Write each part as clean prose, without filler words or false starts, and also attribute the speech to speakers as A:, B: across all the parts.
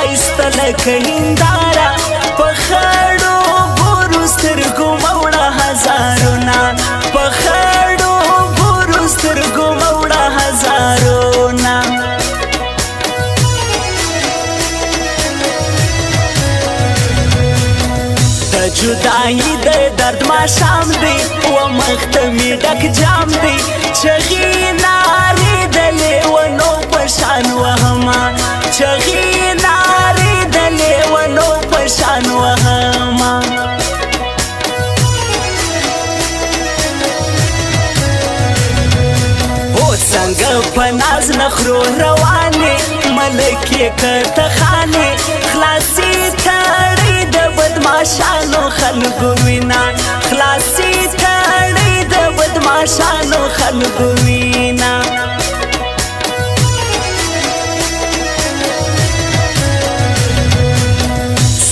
A: شایسته لکه هنداره په خړو ګورو سترګو مه وړه هزارونه په خړو ګورو سترګو مه وړه هزارونه د جدایي د درد ماښام دی و مخ ته مې ډک جام دی چغې نارې د لیونو په شان وهمه چغې نارې د لیونو په شان وهمه هو څنګه په ناز نخرو روانې ملکې کته خانې خلاصې تړې د بدماشانو خلکو وینا خلاصې تړې د بدماشانو خلکو وینا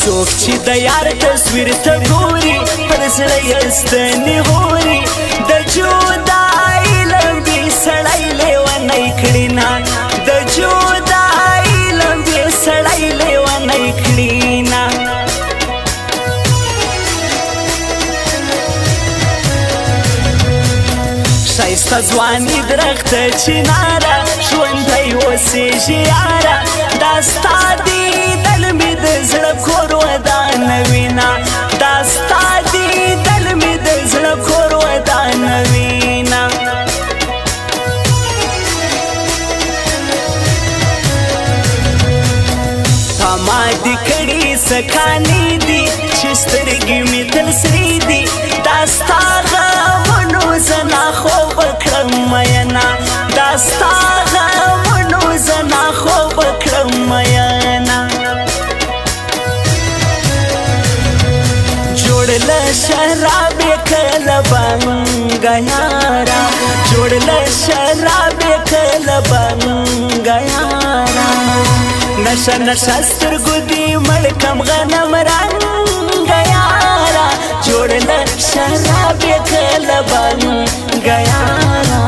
A: څوک چې د یار تصویر ته ګوري پر زړه یې ستنې هوري د جدایي لمبې سړی لیونی کړي نه د جدایي لمبې سړی لیونی کړي نه ښایسته ځواني درخته چناره ژوندی اوسېږي یاره دا ستا دیدل مې د زړه کور ودانوینه دا ستا دیدل مې د زړه کور ودانوینه تا ما دې کړي سکانې دي چې سترګې مې تل سرې دي دا ستا غمونو زه خوب کړم مینا دا ستا غمونو زه خوب کړم مینا جوړ له شرابې کله بنګه یاره جوړ له شرابې کله بنګه یاره نشه نشه سترګو دې مړ کم غنم رنګه یاره جوړ له شرابې کله بنګه یاره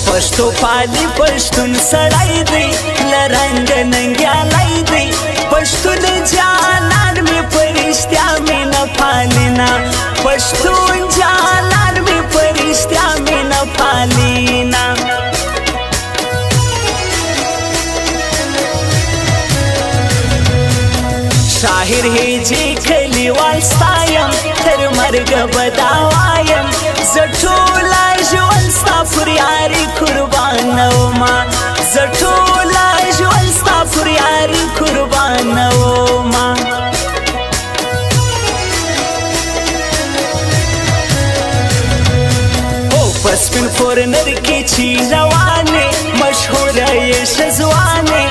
A: پښتو پالي پښتون سړی دی له رنګ ننګیالی دی پښتون جانان مې په رښتیا مینه پالینه پښتون جانان مې په رښتیا مینه پالینه شاعر هجې کلیوال ستایم تر مرګه به دا وایم زه ټوله ژوند ستا پر یاري قربانومه زه ټوله ژوند ستا پر یاري قربانومه په سپین کورنر کې چې روانې مشهوره یې ښه ځوانې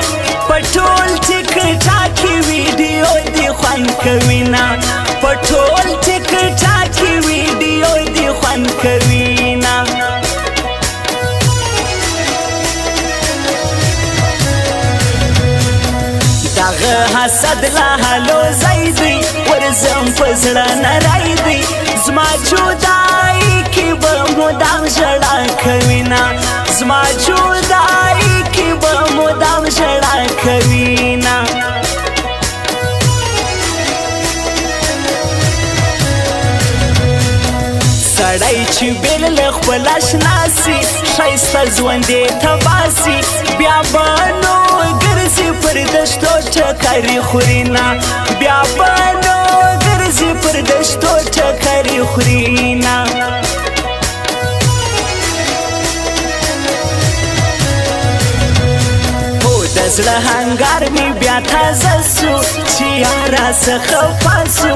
A: په ټول ټیک ټاک کې ویډیو دې خوند کوي نه په ټول ټیک ټاک کې ویډیو دې خوند کوي نه دغه حسد لا حلو ځای دی ورځم په زړه نری دی زما جدایي کې به مدام ژړا کوي نه زما جدایي کې به مدام ژړا کوي نه سړی چې بیل له خپل اشنا سي ښایسته ژوند یې تباسي بیا به نو ګرځي پر دشتو ټکرې خوري نه بیا به نو ګرځي پر دشتو ټکرې خوري نه د زړه هنګار مې بیا تازه سو چې یاره څخه پاسو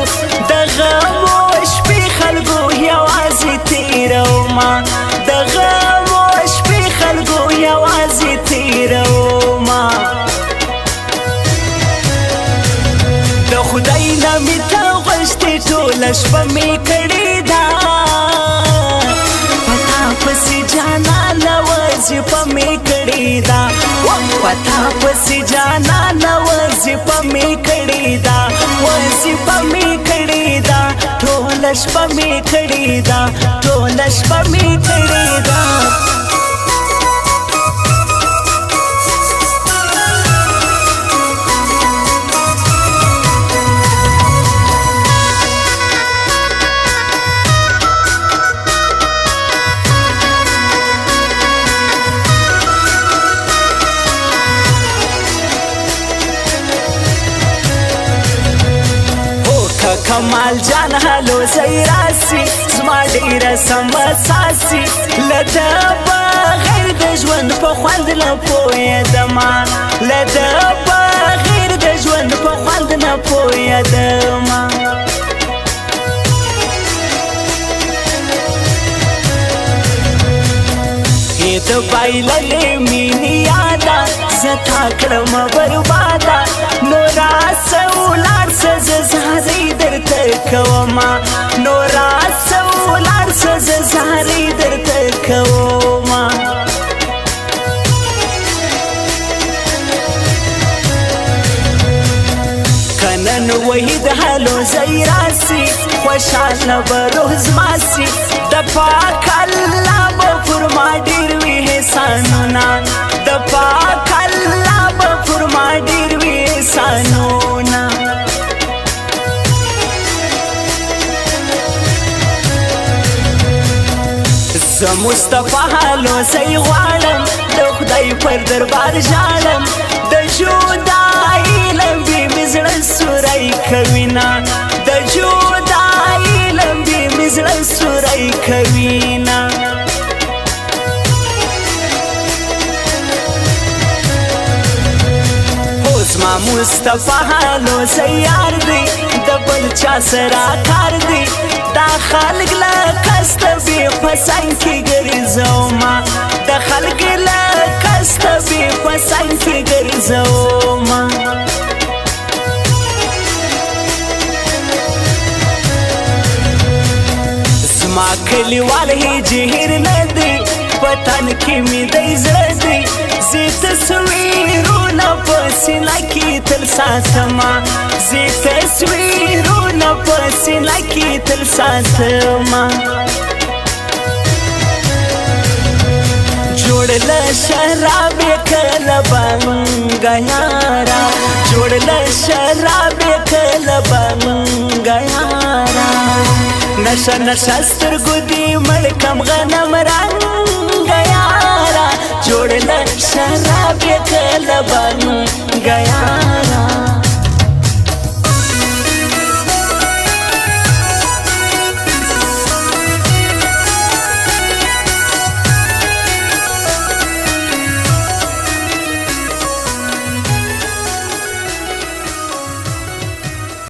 A: د غمو شپې خلکو یوازې تېرومه د غمو شپې خلکو یوازې تېرومه ټوله شپه مې کړې ده پتا پسې جانانه وظیفه مې کړې ده پتا پسې جانانه وظیفه مې کړې ده وظیفه مې کړې ده ټوله شپه مې کړې ده ټوله شپه مې کړې ده کمال جان هلو زیراسی زما ډیره سمه ساسي له ده بغیر د ژوند په خوند نه پوهېدمه له ده بغیر د ژوند په خوند نه پوهېدمه د بایللې مینې یاده زه تا کړمه برباده نو راسه ولاړ سه زه زارۍ درته کومه نو راسه ولاړ سه زه زارۍ درته کومه کنن وحید هلو زی راسي خوشحاله به روح زما سي د پاک الله به پر ما ډېر وي احسانونه د پاک الله به پر ما ډېر وي احسانونه زه مصطفی هلو زی غواړم د خدای پر دربار ژاړم د جدایي لمبې مې زړه سوری کوینه د جدایي لمبې مې زړه سوری کوینه اوس ما مصطفی هلو زی یار دی د بل چا سره کار دی دا خلق له قصده بې پسند کې ګرځومه د خلق له قصده بې پسند کې ګرځومه زما کلیوال هجهیر نه دی په تن کې مې دی زړه دی زه تصویرونه په سینه کې تل ساتمه زه تصویرونه په سینه کې تل ساتمه جوړ له شرابې کله بنګه یاره جوړ له شرابې کله بنګه یاره نشه نشه سترګو دې مړ کم غنم رنګه یاره جوړ له شرابې کله بنګه یاره